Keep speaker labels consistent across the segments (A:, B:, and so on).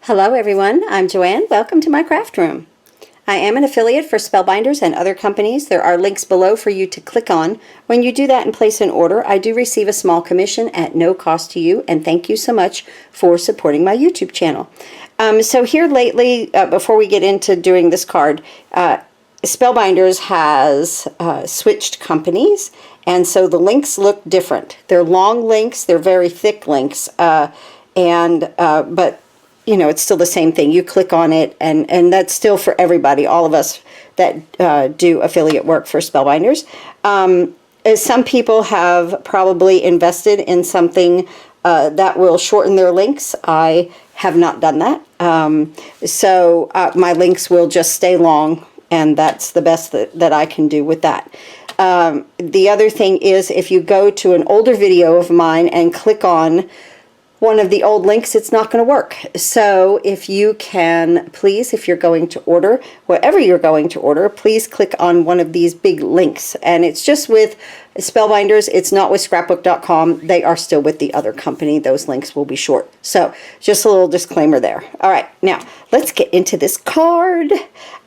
A: Hello everyone, I'm Joanne. Welcome to my craft room. I am an affiliate for Spellbinders and other companies. There are links below for you to click on. When you do that and place an order, I do receive a small commission at no cost to you, and thank you so much for supporting my YouTube channel. So here lately, before we get into doing this card, Spellbinders has switched companies, and so the links look different. They're long links, they're very thick links, but you know, it's still the same thing. You click on it, and that's still for everybody, all of us that do affiliate work for Spellbinders. Some people have probably invested in something that will shorten their links. I have not done that. So my links will just stay long, and that's the best that I can do with that. The other thing is, if you go to an older video of mine and click on one of the old links, it's not going to work. So if you can, please, if you're going to order, whatever you're going to order, please click on one of these big links. And it's just with Spellbinders. It's not with Scrapbook.com. They are still with the other company. Those links will be short. So just a little disclaimer there. All right, now let's get into this card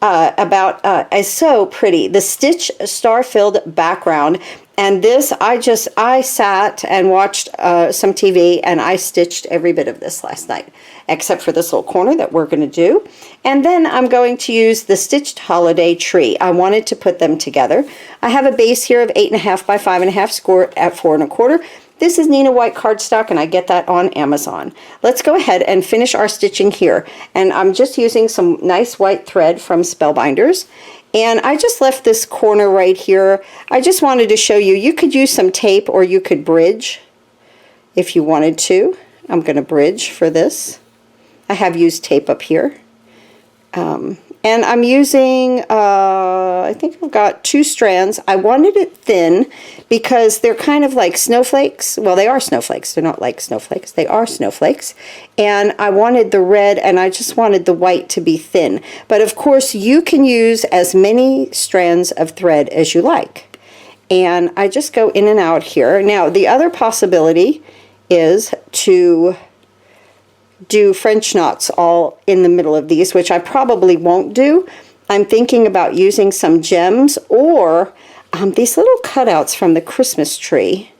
A: it's so pretty. The Stitch Starfilled background. And this, I sat and watched some TV, and I stitched every bit of this last night, except for this little corner that we're going to do. And then I'm going to use the Stitched Holiday Tree. I wanted to put them together. I have a base here of 8.5 by 5.5, score at 4 1/4. This is Nina White cardstock, and I get that on Amazon. Let's go ahead and finish our stitching here. And I'm just using some nice white thread from Spellbinders. And I just left this corner right here. I just wanted to show you, you could use some tape or you could bridge if you wanted to. I'm going to bridge for this. I have used tape up here. And I'm using, I think I've got 2 strands. I wanted it thin because they're kind of like snowflakes. Well, they are snowflakes. They're not like snowflakes. They are snowflakes. And I wanted the red, and I just wanted the white to be thin. But of course, you can use as many strands of thread as you like. And I just go in and out here. Now, the other possibility is to do French knots all in the middle of these, which I probably won't do. I'm thinking about using some gems, or these little cutouts from the Christmas tree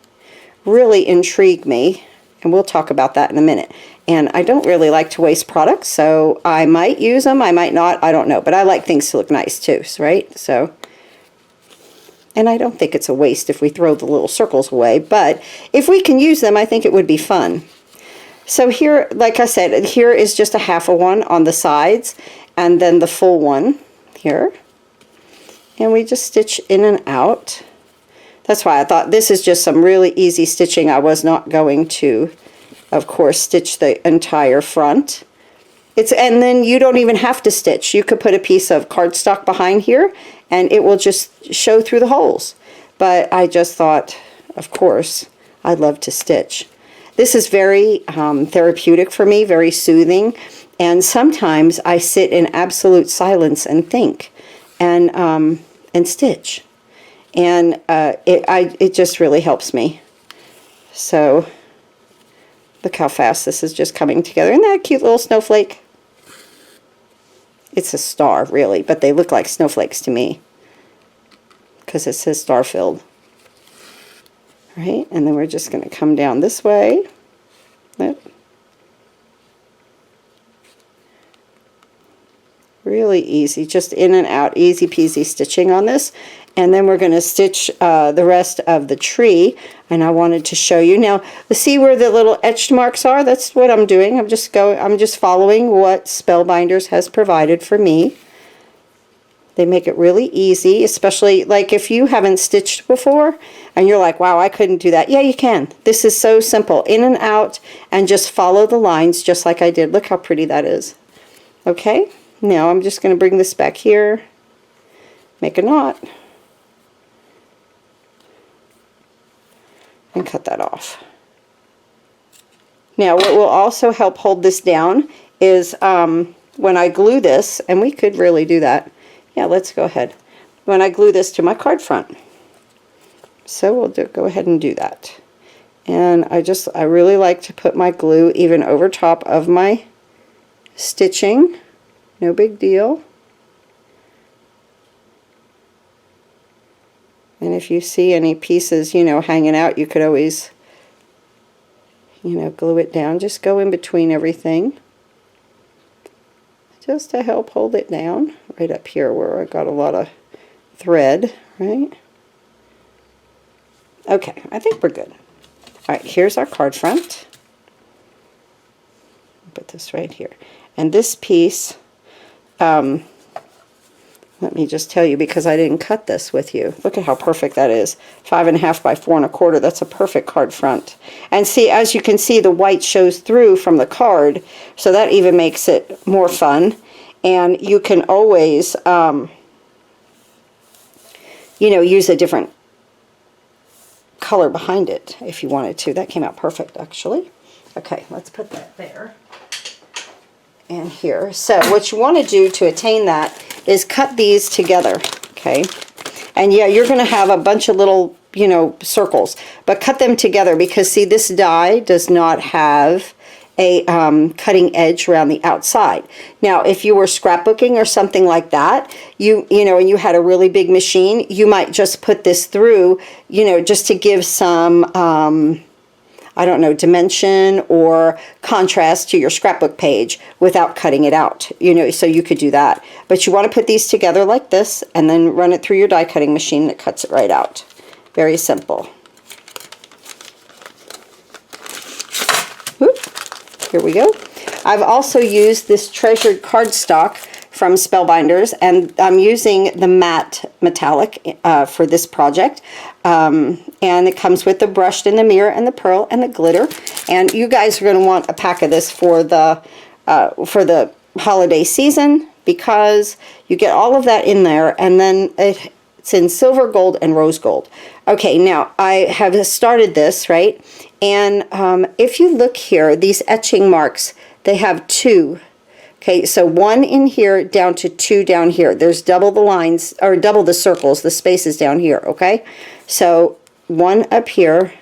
A: really intrigue me, and we'll talk about that in a minute. And I don't really like to waste products, so I might use them, I might not, I don't know, but I like things to look nice too, right? So, and I don't think it's a waste if we throw the little circles away, but if we can use them, I think it would be fun. So here, like I said, here is just a half a one on the sides, and then the full one here. And we just stitch in and out. That's why I thought this is just some really easy stitching. I was not going to, of course, stitch the entire front. And then you don't even have to stitch. You could put a piece of cardstock behind here, and it will just show through the holes. But I just thought, of course, I'd love to stitch. This is very therapeutic for me, very soothing, and sometimes I sit in absolute silence and think, and stitch, and it just really helps me. So look how fast this is just coming together. Isn't that a cute little snowflake? It's a star, really, but they look like snowflakes to me because it says Starfilled. Right, and then we're just going to come down this way. Yep. Really easy, just in and out, easy peasy stitching on this. And then we're going to stitch the rest of the tree, and I wanted to show you. Now, see where the little etched marks are? That's what I'm doing. I'm just following what Spellbinders has provided for me. They make it really easy, especially like if you haven't stitched before and you're like, wow, I couldn't do that. Yeah, you can. This is so simple. In and out, and just follow the lines just like I did. Look how pretty that is. Okay, now I'm just going to bring this back here, make a knot, and cut that off. Now, what will also help hold this down is when I glue this, and we could really do that. Yeah, let's go ahead. When I glue this to my card front. So we'll go ahead and do that. And I really like to put my glue even over top of my stitching, no big deal. And if you see any pieces, you know, hanging out, you could always, you know, glue it down. Just go in between everything, just to help hold it down. Right up here where I got a lot of thread, right? Okay, I think we're good. All right, here's our card front. Put this right here. And this piece, let me just tell you, because I didn't cut this with you. Look at how perfect that is. 5.5 by 4 1/4. That's a perfect card front. And see, as you can see, the white shows through from the card, so that even makes it more fun. And you can always, you know, use a different color behind it if you wanted to. That came out perfect, actually. Okay, let's put that there and here. So what you want to do to attain that is cut these together, okay? And yeah, you're going to have a bunch of little, you know, circles, but cut them together, because see, this die does not have a cutting edge around the outside. Now, if you were scrapbooking or something like that, you know, and you had a really big machine, you might just put this through, you know, just to give some, I don't know, dimension or contrast to your scrapbook page without cutting it out, you know, so you could do that. But you want to put these together like this and then run it through your die cutting machine that cuts it right out. Very simple. Whoop. Here we go. I've also used this treasured cardstock from Spellbinders, and I'm using the matte metallic for this project. And it comes with the brushed and the mirror and the pearl and the glitter. And you guys are going to want a pack of this for the holiday season, because you get all of that in there, and then it's in silver, gold, and rose gold. Okay, now I have started this, right? And if you look here, these etching marks, they have 2. Okay, so 1 in here down to 2 down here. There's double the lines, or double the circles, the spaces down here, okay? So 1 up here,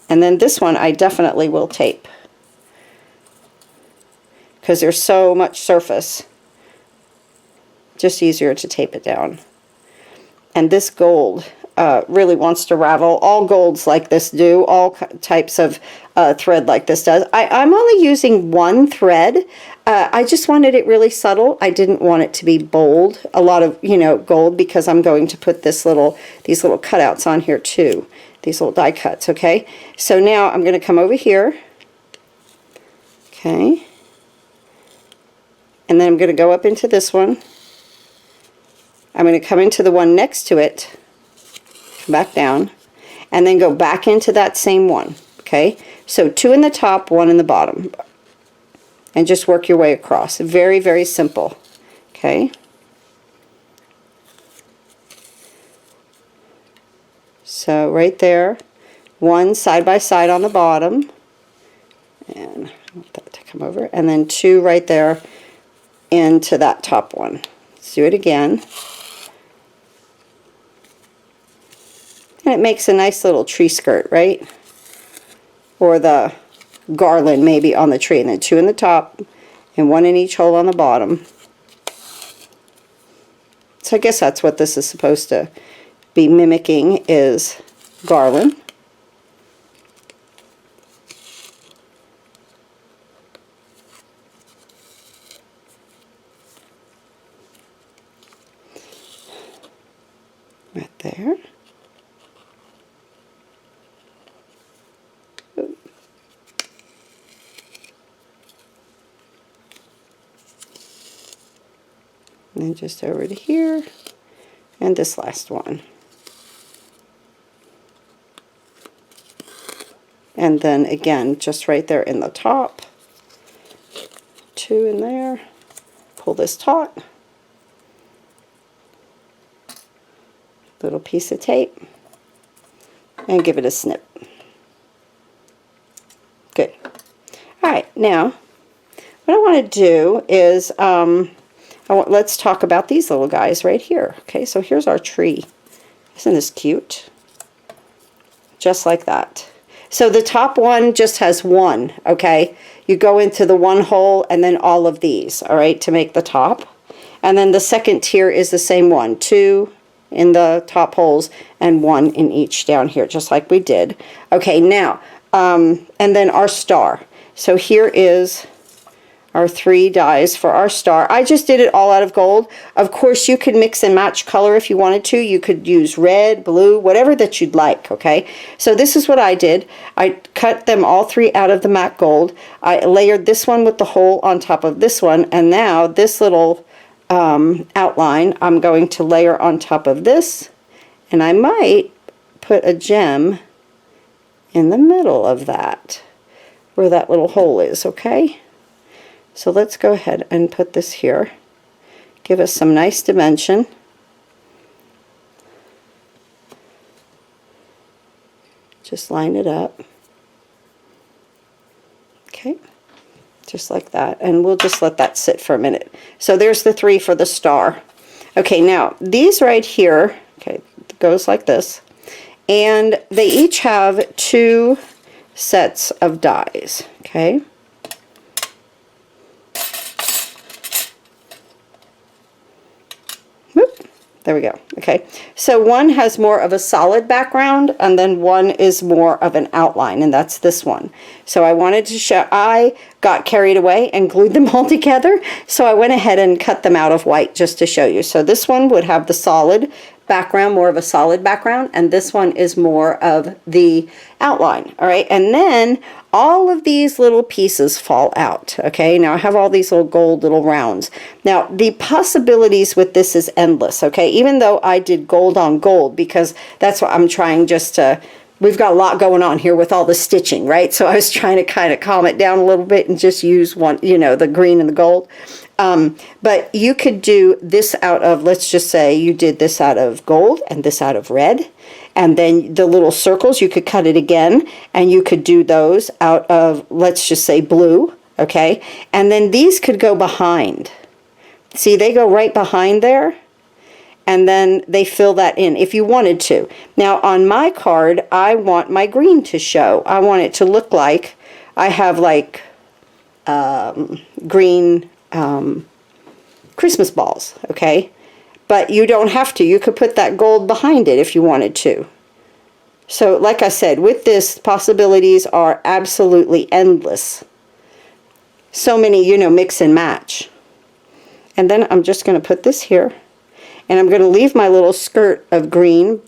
A: and then this one I definitely will tape, because there's so much surface. Just easier to tape it down. And this gold really wants to ravel. All golds like this do, all types of thread like this does. I'm only using 1 thread. I just wanted it really subtle. I didn't want it to be bold, a lot of, you know, gold, because I'm going to put these little cutouts on here too, these little die cuts, okay? So now I'm going to come over here, okay, and then I'm going to go up into this one. I'm going to come into the one next to it, come back down, and then go back into that same one, okay? So 2 in the top, 1 in the bottom, and just work your way across. Very, very simple, okay? So right there, 1 side by side on the bottom, and I want that to come over, and then 2 right there into that top one. Let's do it again. And it makes a nice little tree skirt, right? Or the garland maybe on the tree. And then 2 in the top and 1 in each hole on the bottom. So I guess that's what this is supposed to be mimicking, is garland. Right there. And then just over to here, and this last one. And then again, just right there in the top, 2 in there, pull this taut, little piece of tape, and give it a snip. Good. All right, now, what I want to do is, let's talk about these little guys right here. Okay, so here's our tree. Isn't this cute? Just like that. So the top one just has 1, okay? you go into the one hole and then all of these, all right, to make the top. And then the second tier is the same one, 2 in the top holes and 1 in each down here, just like we did. Okay, now, and then our star. So here is our 3 dies for our star. I just did it all out of gold. Of course, you could mix and match color if you wanted to. You could use red, blue, whatever that you'd like, okay? So this is what I did. I cut them all 3 out of the matte gold. I layered this one with the hole on top of this one, and now this little outline I'm going to layer on top of this, and I might put a gem in the middle of that, where that little hole is, okay? So let's go ahead and put this here. Give us some nice dimension. Just line it up. Okay, just like that. And we'll just let that sit for a minute. So there's the 3 for the star. Okay, now these right here, okay, it goes like this. And they each have 2 sets of dies, okay? There we go. Okay, so one has more of a solid background, and then one is more of an outline, and that's this one. So I wanted to show, I got carried away and glued them all together, so I went ahead and cut them out of white just to show you. So this one would have the solid background, more of a solid background, and this one is more of the outline. All right, and then all of these little pieces fall out. Okay, now I have all these little gold little rounds. Now the possibilities with this is endless. Okay, even though I did gold on gold, because that's what I'm trying just to, we've got a lot going on here with all the stitching, right? So I was trying to kind of calm it down a little bit and just use one, you know, the green and the gold. But you could do this out of, let's just say you did this out of gold and this out of red. And then the little circles, you could cut it again, and you could do those out of, let's just say blue, okay? And then these could go behind. See, they go right behind there, and then they fill that in if you wanted to. Now on my card, I want my green to show. I want it to look like I have like green Christmas balls, okay? But you don't have to. You could put that gold behind it if you wanted to. So like I said, with this, possibilities are absolutely endless. So many, you know, mix and match. And then I'm just going to put this here. And I'm going to leave my little skirt of green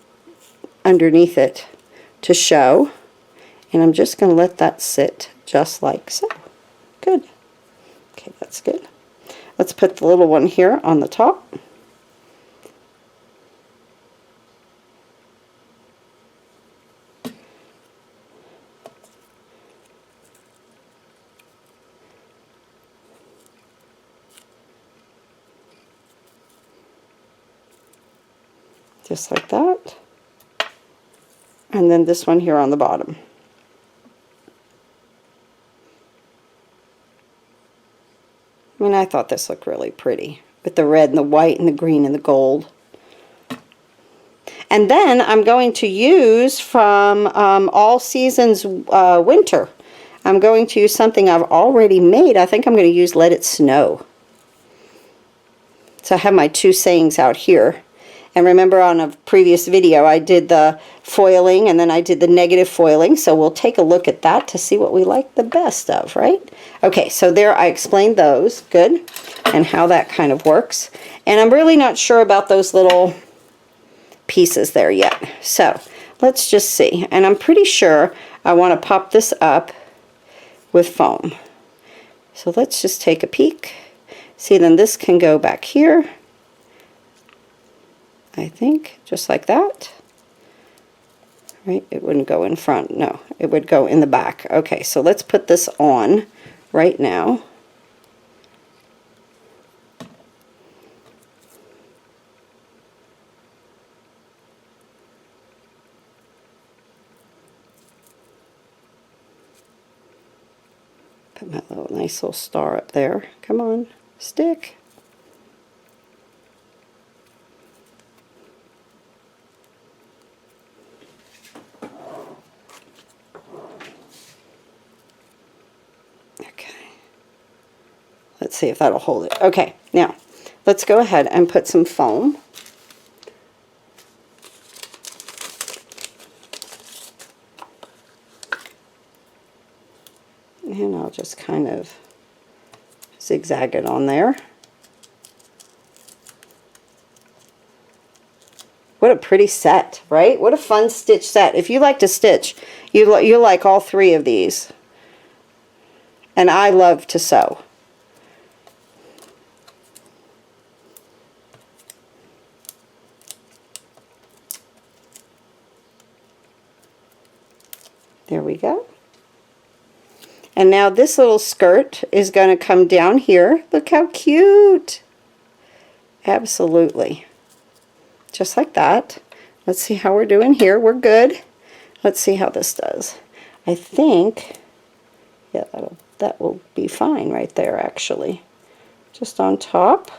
A: underneath it to show. And I'm just going to let that sit just like so. Good. Okay, that's good. Let's put the little one here on the top. Just like that. And then this one here on the bottom. I mean, I thought this looked really pretty with the red and the white and the green and the gold. And then I'm going to use from All Seasons Winter. I'm going to use something I've already made. I think I'm going to use Let It Snow. So I have my 2 sayings out here. And remember on a previous video I did the foiling and then I did the negative foiling. So we'll take a look at that to see what we like the best of, right? Okay, so there I explained those, good, and how that kind of works. And I'm really not sure about those little pieces there yet. So let's just see. And I'm pretty sure I want to pop this up with foam. So let's just take a peek. See, then this can go back here. I think, just like that. Right, it wouldn't go in front, no, it would go in the back. Okay, so let's put this on right now. Put my little nice little star up there. Come on, stick. Okay. Let's see if that'll hold it. Okay, now let's go ahead and put some foam. And I'll just kind of zigzag it on there. What a pretty set, right? What a fun stitch set. If you like to stitch, you'll like all three of these. And I love to sew. There we go. And now this little skirt is going to come down here. Look how cute. Absolutely. Just like that. Let's see how we're doing here. We're good. Let's see how this does. I think, yeah, that will be fine right there actually. Just on top.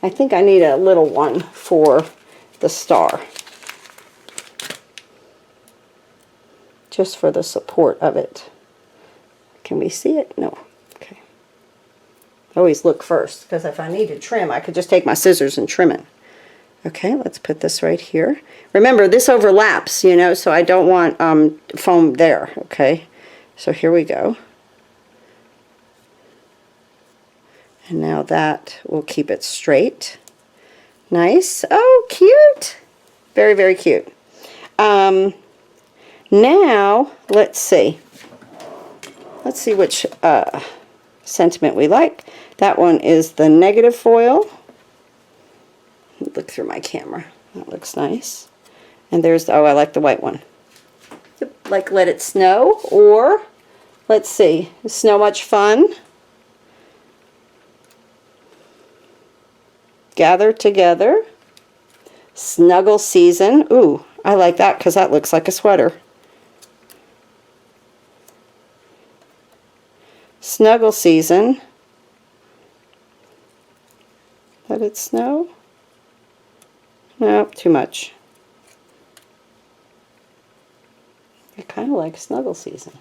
A: I think I need a little one for the star. Just for the support of it. Can we see it? No. Okay. Always look first, because if I need to trim, I could just take my scissors and trim it. Okay, let's put this right here. Remember, this overlaps, you know, so I don't want foam there, okay? So here we go. And now that will keep it straight. Nice. Oh, cute. Very, very cute. Now, let's see. Let's see which sentiment we like. That one is the negative foil. Look through my camera. That looks nice. And there's, oh, I like the white one. Yep, like Let It Snow, or, let's see, Snow Much Fun. Gather Together. Snuggle Season. Ooh, I like that because that looks like a sweater. Snuggle Season. Let it snow? No, too much. I kind of like Snuggle Season.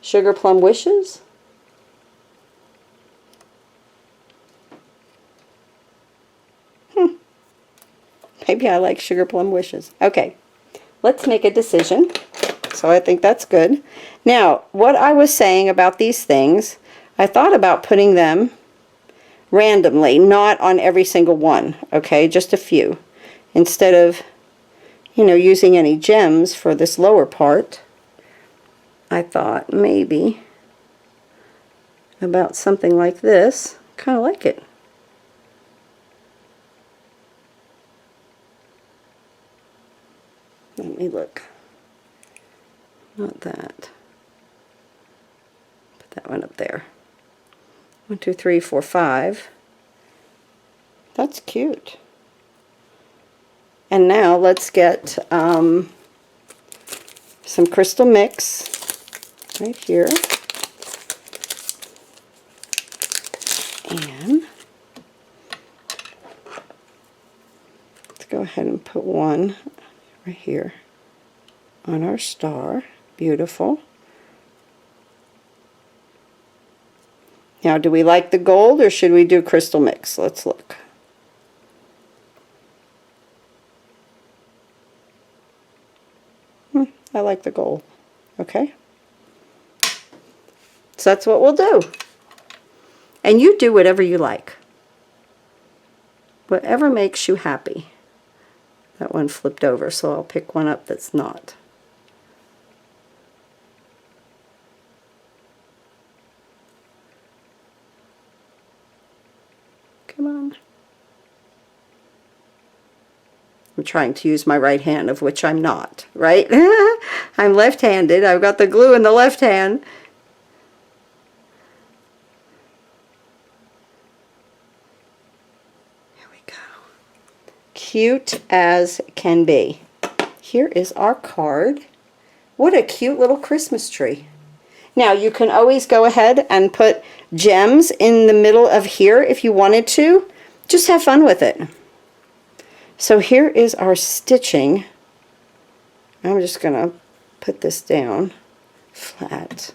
A: Sugar Plum Wishes. Maybe I like Sugar Plum Wishes. Okay, let's make a decision. So I think that's good. Now, what I was saying about these things, I thought about putting them randomly, not on every single one, okay, just a few. Instead of, you know, using any gems for this lower part, I thought maybe about something like this. Kind of like it. Let me look. Not that. Put that one up there. 1, 2, 3, 4, 5. That's cute. And now let's get some crystal mix right here. And let's go ahead and put one right here on our star. Beautiful. Now, do we like the gold or should we do crystal mix? Let's look. I like the gold. Okay. So that's what we'll do. And you do whatever you like. Whatever makes you happy. That one flipped over, so I'll pick one up that's not. Come on. I'm trying to use my right hand, of which I'm not, right? I'm left-handed. I've got the glue in the left hand. Here we go. Cute as can be. Here is our card. What a cute little Christmas tree. Now, you can always go ahead and put gems in the middle of here if you wanted to. Just have fun with it. So here is our stitching. I'm just going to put this down flat.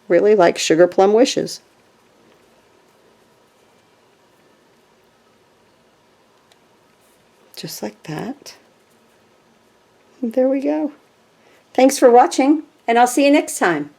A: really like Sugar Plum Wishes. Just like that. And there we go. Thanks for watching, and I'll see you next time.